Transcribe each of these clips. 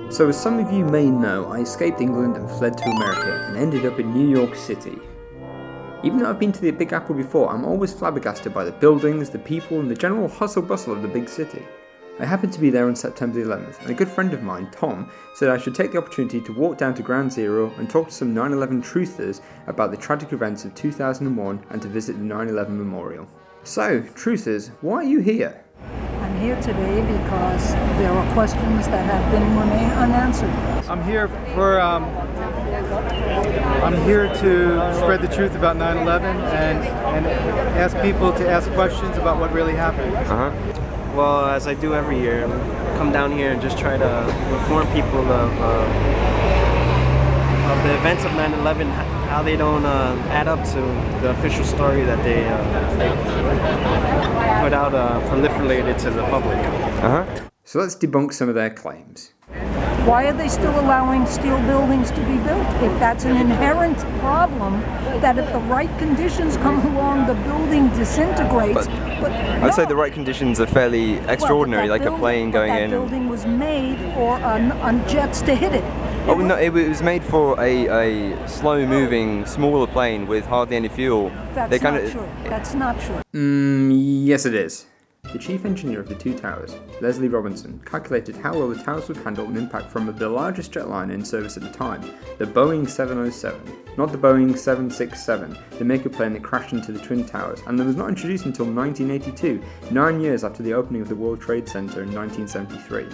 So as some of you may know, I escaped England and fled to America and ended up in New York City. Even though I've been to the Big Apple before, I'm always flabbergasted by the buildings, the people and the general hustle bustle of the big city. I happened to be there on September the 11th, and a good friend of mine, Tom, said I should take the opportunity to walk down to Ground Zero and talk to some 9/11 truthers about the tragic events of 2001 and to visit the 9/11 memorial. So, truthers, why are you here? I'm here today because there are questions that have remain unanswered. I'm here to spread the truth about 9/11 and ask people to ask questions about what really happened. Well, as I do every year, come down here and just try to inform people of the events of 9/11, how they don't add up to the official story that they put out proliferated to the public. So let's debunk some of their claims. Why are they still allowing steel buildings to be built? If that's an inherent problem, that if the right conditions come along, the building disintegrates. But I'd say the right conditions are fairly extraordinary, like a plane going in. That building was made for jets to hit it. Oh no, it was made for a slow-moving, smaller plane with hardly any fuel. That's not true. That's not true. Yes it is. The chief engineer of the two towers, Leslie Robinson, calculated how well the towers would handle an impact from the largest jetliner in service at the time, the Boeing 707, not the Boeing 767, the Maker plane that crashed into the Twin Towers, and that was not introduced until 1982, 9 years after the opening of the World Trade Center in 1973.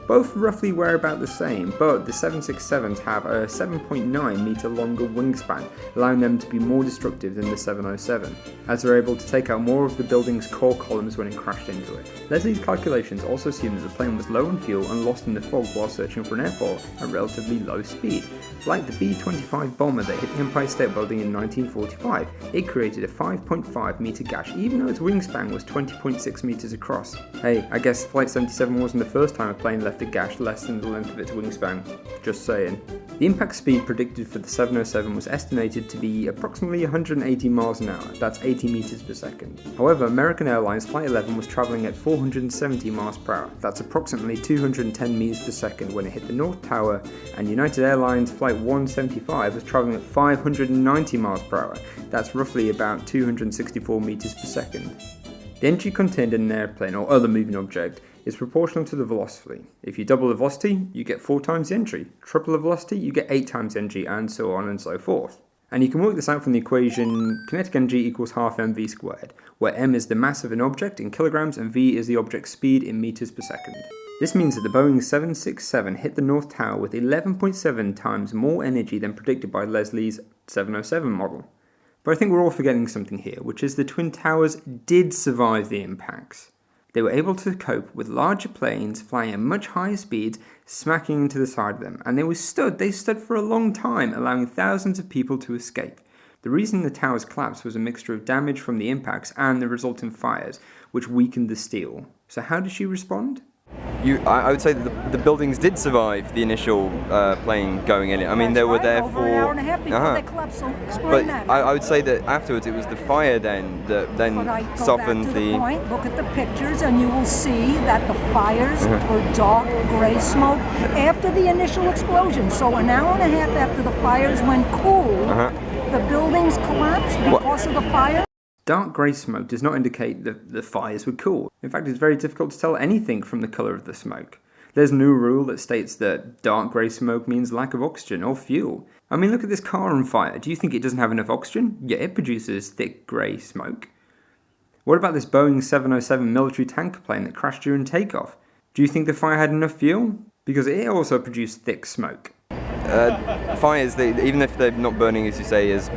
Both roughly weigh about the same, but the 767s have a 7.9 meter longer wingspan, allowing them to be more destructive than the 707, as they're able to take out more of the building's core columns when it crashed into it. Leslie's calculations also assume that the plane was low on fuel and lost in the fog while searching for an airport at relatively low speed. Like the B-25 bomber that hit the Empire State Building in 1945, it created a 5.5 meter gash even though its wingspan was 20.6 meters across. Hey, I guess Flight 77 wasn't the first time a plane left a gash less than the length of its wingspan. Just saying. The impact speed predicted for the 707 was estimated to be approximately 180 miles an hour, that's 80 meters per second. However, American Airlines Flight 11 was travelling at 470 miles per hour, that's approximately 210 meters per second when it hit the North Tower, and United Airlines Flight 175 was travelling at 590 miles per hour, that's roughly about 264 meters per second. The energy contained in an airplane or other moving object is proportional to the velocity. If you double the velocity, you get 4 times the energy. Triple the velocity, you get 8 times the energy, and so on and so forth. And you can work this out from the equation kinetic energy equals half mv squared, where m is the mass of an object in kilograms and v is the object's speed in meters per second. This means that the Boeing 767 hit the North Tower with 11.7 times more energy than predicted by Leslie's 707 model. But I think we're all forgetting something here, which is the Twin Towers did survive the impacts. They were able to cope with larger planes flying at much higher speeds, smacking into the side of them, and they stood for a long time, allowing thousands of people to escape. The reason the towers collapsed was a mixture of damage from the impacts and the resulting fires, which weakened the steel. So how did she respond? I would say that the buildings did survive the initial plane going in it. I mean, they were there for over an hour and a half before they collapsed. So explain that. I would say that afterwards it was the fire then that softened the point. Look at the pictures and you will see that the fires were dark gray smoke after the initial explosion. So an hour and a half after the fires went cool, the buildings collapsed because of the fire. Dark grey smoke does not indicate that the fires were cool. In fact, it's very difficult to tell anything from the colour of the smoke. There's no rule that states that dark grey smoke means lack of oxygen or fuel. I mean, look at this car on fire. Do you think it doesn't have enough oxygen? Yeah, it produces thick grey smoke. What about this Boeing 707 military tanker plane that crashed during takeoff? Do you think the fire had enough fuel? Because it also produced thick smoke. Fires, even if they're not burning, as you say, as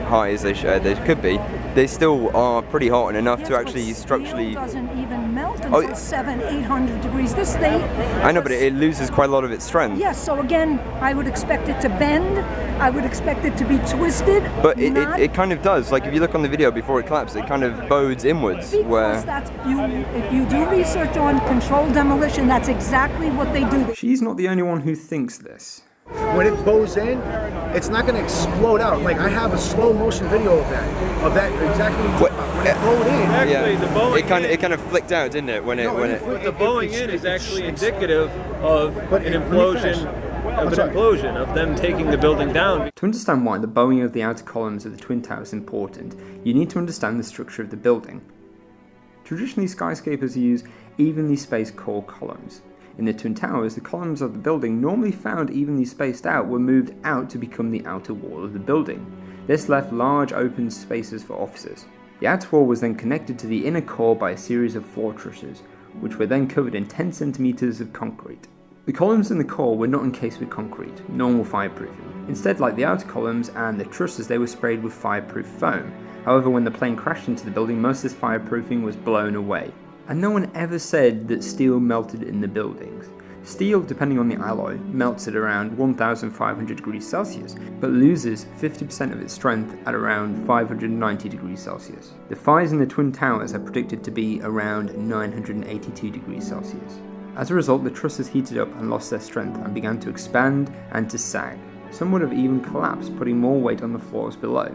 high as they could be, they still are pretty hot and enough to actually structurally. It doesn't even melt until 700-800 degrees. This thing. I know, but it loses quite a lot of its strength. Yes, so again, I would expect it to bend. I would expect it to be twisted. But it kind of does. Like if you look on the video before it collapsed, it kind of bodes inwards. Because if you do research on controlled demolition, that's exactly what they do. She's not the only one who thinks this. When it bows in, it's not going to explode out. Like, I have a slow motion video of that exactly what when it bowed in. Actually, the bowing it kind of flicked out, didn't it? When the bowing in is actually indicative of an implosion. Of them taking the building down. To understand why the bowing of the outer columns of the Twin Towers is important, you need to understand the structure of the building. Traditionally, skyscrapers use evenly spaced core columns. In the Twin Towers, the columns of the building, normally found evenly spaced out, were moved out to become the outer wall of the building. This left large open spaces for offices. The outer wall was then connected to the inner core by a series of floor trusses, which were then covered in 10 centimeters of concrete. The columns in the core were not encased with concrete, normal fireproofing. Instead, like the outer columns and the trusses, they were sprayed with fireproof foam. However, when the plane crashed into the building, most of this fireproofing was blown away. And no one ever said that steel melted in the buildings. Steel, depending on the alloy, melts at around 1,500 degrees Celsius, but loses 50% of its strength at around 590 degrees Celsius. The fires in the Twin Towers are predicted to be around 982 degrees Celsius. As a result, the trusses heated up and lost their strength and began to expand and to sag. Some would have even collapsed, putting more weight on the floors below.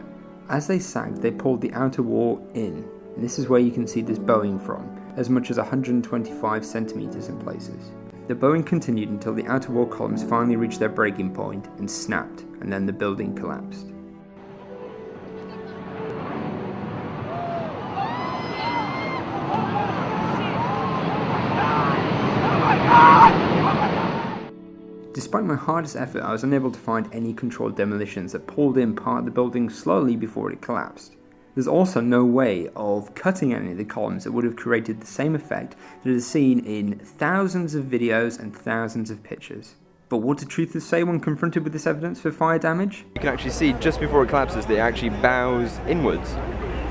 As they sagged, they pulled the outer wall in, and this is where you can see this bowing from, as much as 125 centimeters in places. The bowing continued until the outer wall columns finally reached their breaking point and snapped, and then the building collapsed. Despite my hardest effort, I was unable to find any controlled demolitions that pulled in part of the building slowly before it collapsed. There's also no way of cutting any of the columns that would have created the same effect that is seen in thousands of videos and thousands of pictures. But what do truthers say when confronted with this evidence for fire damage? You can actually see just before it collapses that it actually bows inwards.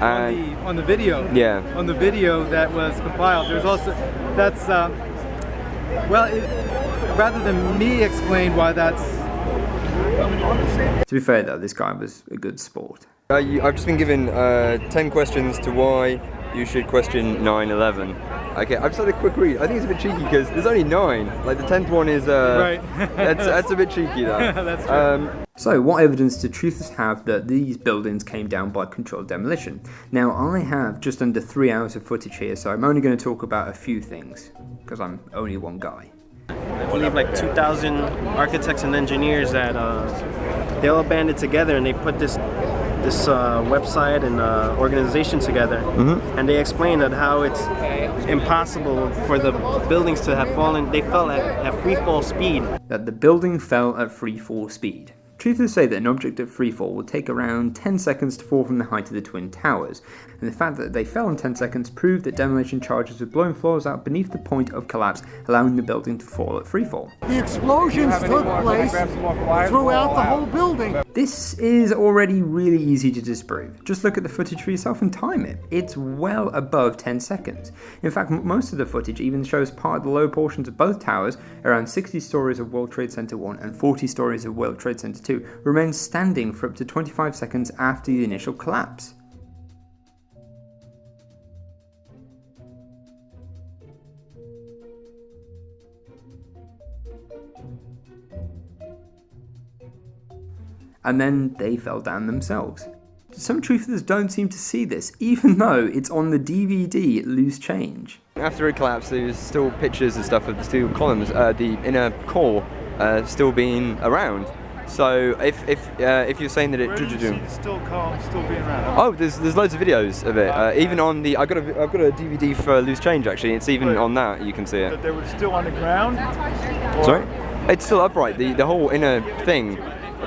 On the video. Yeah. On the video that was compiled, there's also rather than me explain why that's. To be fair though, this guy was a good sport. I've just been given 10 questions to why you should question 9/11. Okay, I've just had a quick read. I think it's a bit cheeky because there's only 9. Like the 10th one is right. that's a bit cheeky though. That's true. So, what evidence do truthers have that these buildings came down by controlled demolition? Now, I have just under 3 hours of footage here, so I'm only going to talk about a few things, because I'm only one guy. I believe like 2,000 architects and engineers that they all banded together and they put this website and organization together, and they explained that how it's impossible for the buildings to have fallen. They fell at free fall speed. That the building fell at free fall speed. Truthers say that an object at free fall will take around 10 seconds to fall from the height of the Twin Towers, and the fact that they fell in 10 seconds proved that demolition charges were blowing floors out beneath the point of collapse, allowing the building to fall at free fall. The explosions took place throughout the whole building. This is already really easy to disprove. Just look at the footage for yourself and time it. It's well above 10 seconds. In fact, most of the footage even shows part of the low portions of both towers, around 60 stories of World Trade Center 1 and 40 stories of World Trade Center 2, remain standing for up to 25 seconds after the initial collapse. And then they fell down themselves. Some truthers don't seem to see this, even though it's on the DVD Loose Change. After it collapsed, there's still pictures and stuff of the steel columns, the inner core still being around. So if you're saying that it Still being around. oh, there's loads of videos of it. Even on the I've got a DVD for Loose Change actually. It's even on that you can see it. But they were still on the ground. Sorry, it's still upright. The whole inner thing.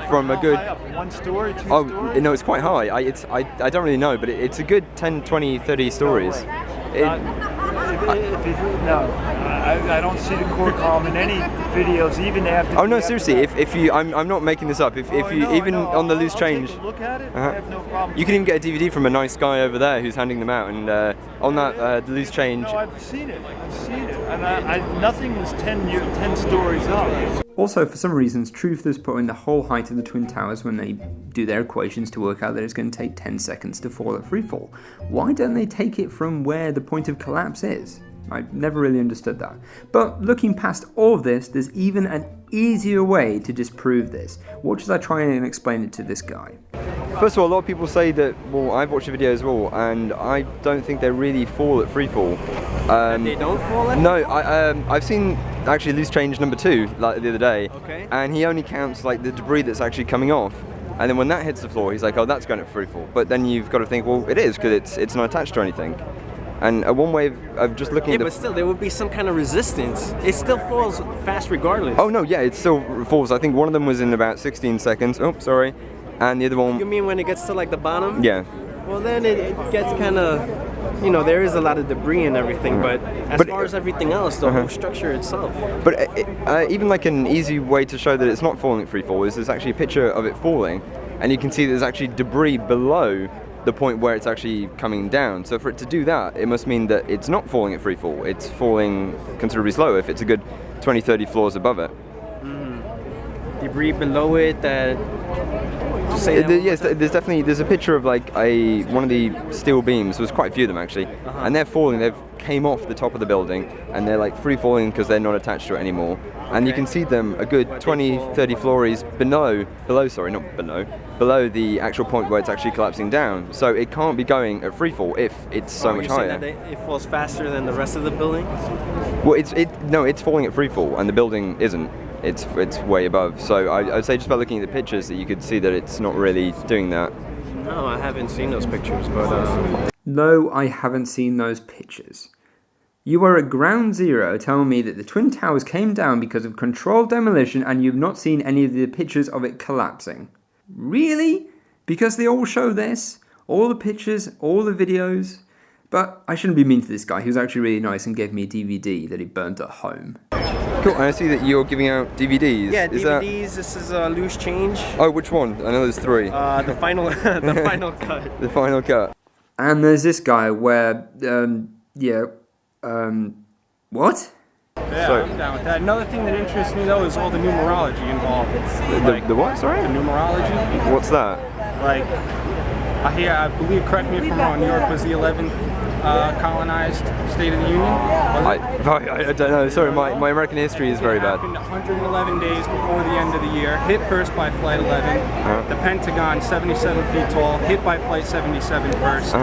From a good high up? 1 story, 2 oh stories? no, it's quite high. I don't really know, but it's a good 10, 20, 30 stories. I don't see the core column in any videos, even after. Oh no, seriously. If you, I'm not making this up. If you even on the Loose Change, take a look at it. I have no problem. you can even get a DVD from a nice guy over there who's handing them out, and on that the Loose Change. No, I've seen it, and nothing was 10 stories up. Also, for some reasons, truthers put in the whole height of the Twin Towers when they do their equations to work out that it's going to take 10 seconds to fall at freefall. Why don't they take it from where the point of collapse is? I never really understood that. But looking past all of this, there's even an easier way to disprove this. Watch as I try and explain it to this guy. First of all, a lot of people say that, well, I've watched the video as well, and I don't think they really fall at freefall. They don't fall at No, I've seen actually Loose Change number 2 like the other day, Okay. and he only counts like the debris that's actually coming off, and then when that hits the floor, he's like, oh, that's going at freefall. But then you've got to think, well, it is, because it's not attached to anything. And one way of just looking at but still, there would be some kind of resistance. It still falls fast regardless. Oh no, yeah, it still falls. I think one of them was in about 16 seconds. Oh, sorry. And the other one... You mean when it gets to like the bottom? Yeah. Well, then it gets kind of, you know, there is a lot of debris and everything, but as far as everything else, the whole structure itself. But even like an easy way to show that it's not falling at free fall is there's actually a picture of it falling, and you can see there's actually debris below the point where it's actually coming down. So for it to do that, it must mean that it's not falling at free fall. It's falling considerably slower if it's a good 20-30 floors above it. Debris below it that... Yes, there's a picture of like one of the steel beams. There's quite a few of them actually, and they're falling. They've came off the top of the building, and they're like free falling because they're not attached to it anymore. And you can see them a good 20-30 floors below the actual point where it's actually collapsing down. So it can't be going at free fall if it's so much higher. That it falls faster than the rest of the building? Well, it's falling at free fall, and the building isn't. It's way above. So I'd say just by looking at the pictures that you could see that it's not really doing that. No, I haven't seen those pictures, but... No, I haven't seen those pictures. You are at ground zero telling me that the Twin Towers came down because of controlled demolition and you've not seen any of the pictures of it collapsing. Really? Because they all show this? All the pictures, all the videos? But I shouldn't be mean to this guy. He was actually really nice and gave me a DVD that he burnt at home. Cool, and I see that you're giving out DVDs. Yeah, DVDs, this is Loose Change. Oh, which one? I know there's 3. The final the final cut. The final cut. And there's this guy where, what? Yeah, So- I'm down with that. Another thing that interests me though is all the numerology involved. The what, sorry? The numerology. What's that? Like, I believe, correct me if I'm wrong, New York was the 11th colonized State of the Union. I don't know, sorry, my American history is very It bad. happened 111 days before the end of the year, hit first by Flight 11, the Pentagon, 77 feet tall, hit by Flight 77 first.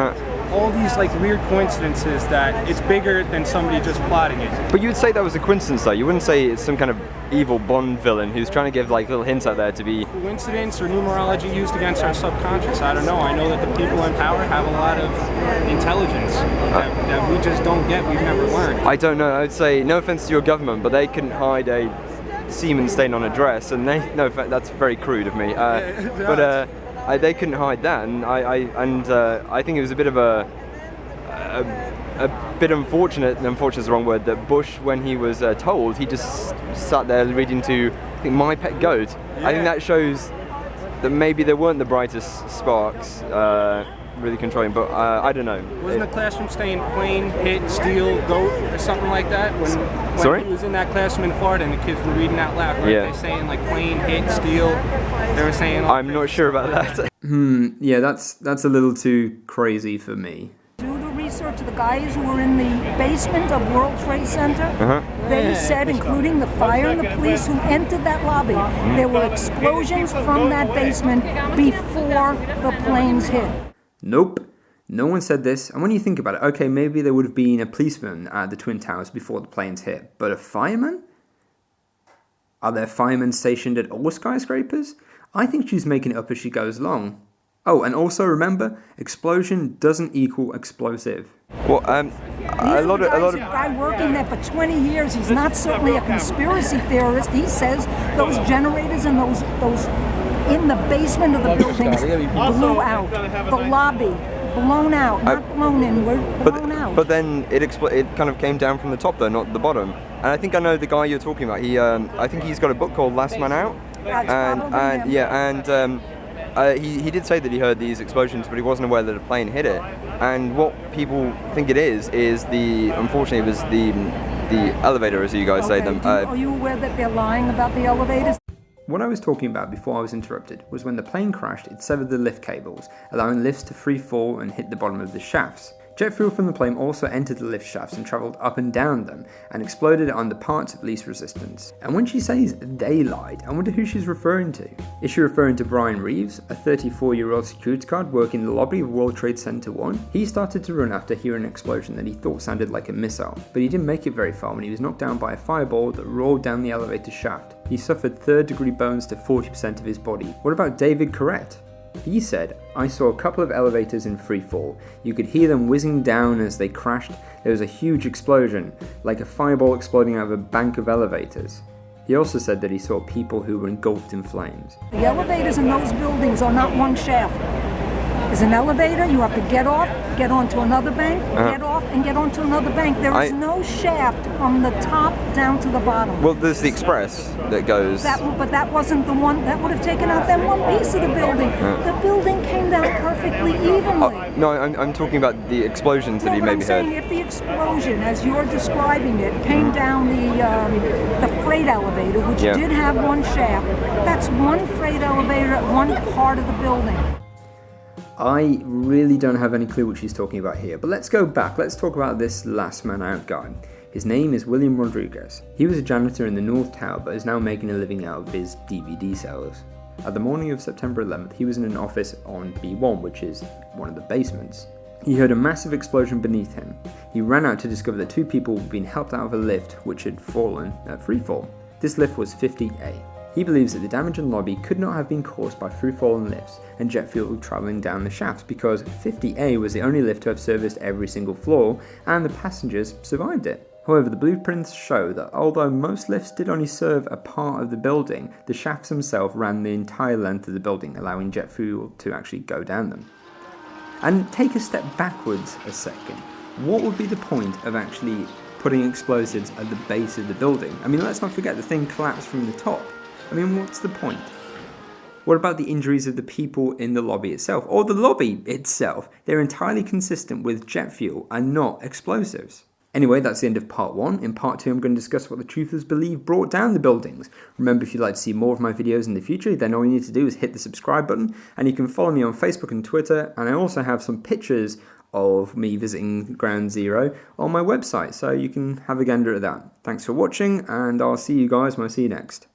All these like weird coincidences that it's bigger than somebody just plotting it. But you would say that was a coincidence though, you wouldn't say it's some kind of evil Bond villain who's trying to give like little hints out there to be... Coincidence or numerology used against our subconscious, I don't know. I know that the people in power have a lot of intelligence that we just don't get, we've never learned. I don't know, I would say, no offense to your government, but they couldn't hide a semen stain on a dress, and that's very crude of me. They couldn't hide that, and I think it was a bit of a bit unfortunate. Unfortunate is the wrong word. That Bush, when he was told, he just sat there reading to, I think, My Pet Goat. Yeah. I think that shows that maybe there weren't the brightest sparks really controlling, but I don't know. Wasn't the classroom saying plane, hit, steel, goat, or something like that? When he was in that classroom in Florida and the kids were reading out loud, right? Yeah. They saying like plane, hit, steel. They were saying... I'm not sure about that. Yeah, that's a little too crazy for me. Do the research of the guys who were in the basement of World Trade Center. They said, including the fire and the police who entered that lobby, there were explosions from that basement before the planes hit. Nope, no one said this. And when you think about it, okay, maybe there would have been a policeman at the Twin Towers before the planes hit, but a fireman? Are there firemen stationed at all skyscrapers? I think she's making it up as she goes along. Oh, and also remember, explosion doesn't equal explosive. Well, a lot of guy working there for 20 years. He's not certainly a conspiracy theorist. He says those generators and those in the basement of the buildings blew out. The lobby blown out, not blown in. We're blown out. But then it kind of came down from the top though, not the bottom. And I think I know the guy you're talking about. He, I think he's got a book called Last Man Out. He did say that he heard these explosions, but he wasn't aware that a plane hit it. And what people think it is unfortunately, it was the elevator, as you guys say them. Are you aware that they're lying about the elevators? What I was talking about before I was interrupted was when the plane crashed, it severed the lift cables, allowing lifts to free fall and hit the bottom of the shafts. Jet fuel from the plane also entered the lift shafts and travelled up and down them, and exploded on the parts of least resistance. And when she says they lied, I wonder who she's referring to. Is she referring to Brian Reeves, a 34-year-old security guard working in the lobby of World Trade Center 1? He started to run after hearing an explosion that he thought sounded like a missile, but he didn't make it very far when he was knocked down by a fireball that rolled down the elevator shaft. He suffered third-degree burns to 40% of his body. What about David Corrett? He said, I saw a couple of elevators in free fall. You could hear them whizzing down as they crashed. There was a huge explosion, like a fireball exploding out of a bank of elevators. He also said that he saw people who were engulfed in flames. The elevators in those buildings are not one shaft. There's an elevator, you have to get off, get onto another bank, get off, and get onto another bank. There is no shaft from the top down to the bottom. Well, there's the express that goes... But that wasn't the one, that would have taken out that one piece of the building. The building came down perfectly evenly. No, I'm talking about the explosions that you maybe heard. I'm saying if the explosion, as you're describing it, came down the freight elevator, which did have one shaft, that's one freight elevator at one part of the building. I really don't have any clue what she's talking about here, but let's go back. Let's talk about this last man out guy. His name is William Rodriguez. He was a janitor in the North Tower, but is now making a living out of his DVD sales. At the morning of September 11th, he was in an office on B1, which is one of the basements. He heard a massive explosion beneath him. He ran out to discover that two people were being helped out of a lift which had fallen at freefall. This lift was 50A. He believes that the damage in the lobby could not have been caused by free-falling lifts and jet fuel travelling down the shafts, because 50A was the only lift to have serviced every single floor and the passengers survived it. However, the blueprints show that although most lifts did only serve a part of the building, the shafts themselves ran the entire length of the building, allowing jet fuel to actually go down them. And take a step backwards a second. What would be the point of actually putting explosives at the base of the building? I mean, let's not forget the thing collapsed from the top. I mean, what's the point? What about the injuries of the people in the lobby itself, or the lobby itself? They're entirely consistent with jet fuel and not explosives. Anyway, that's the end of part 1. In part 2, I'm going to discuss what the truthers believe brought down the buildings. Remember, if you'd like to see more of my videos in the future, then all you need to do is hit the subscribe button, and you can follow me on Facebook and Twitter, and I also have some pictures of me visiting Ground Zero on my website, so you can have a gander at that. Thanks for watching, and I'll see you guys when I see you next.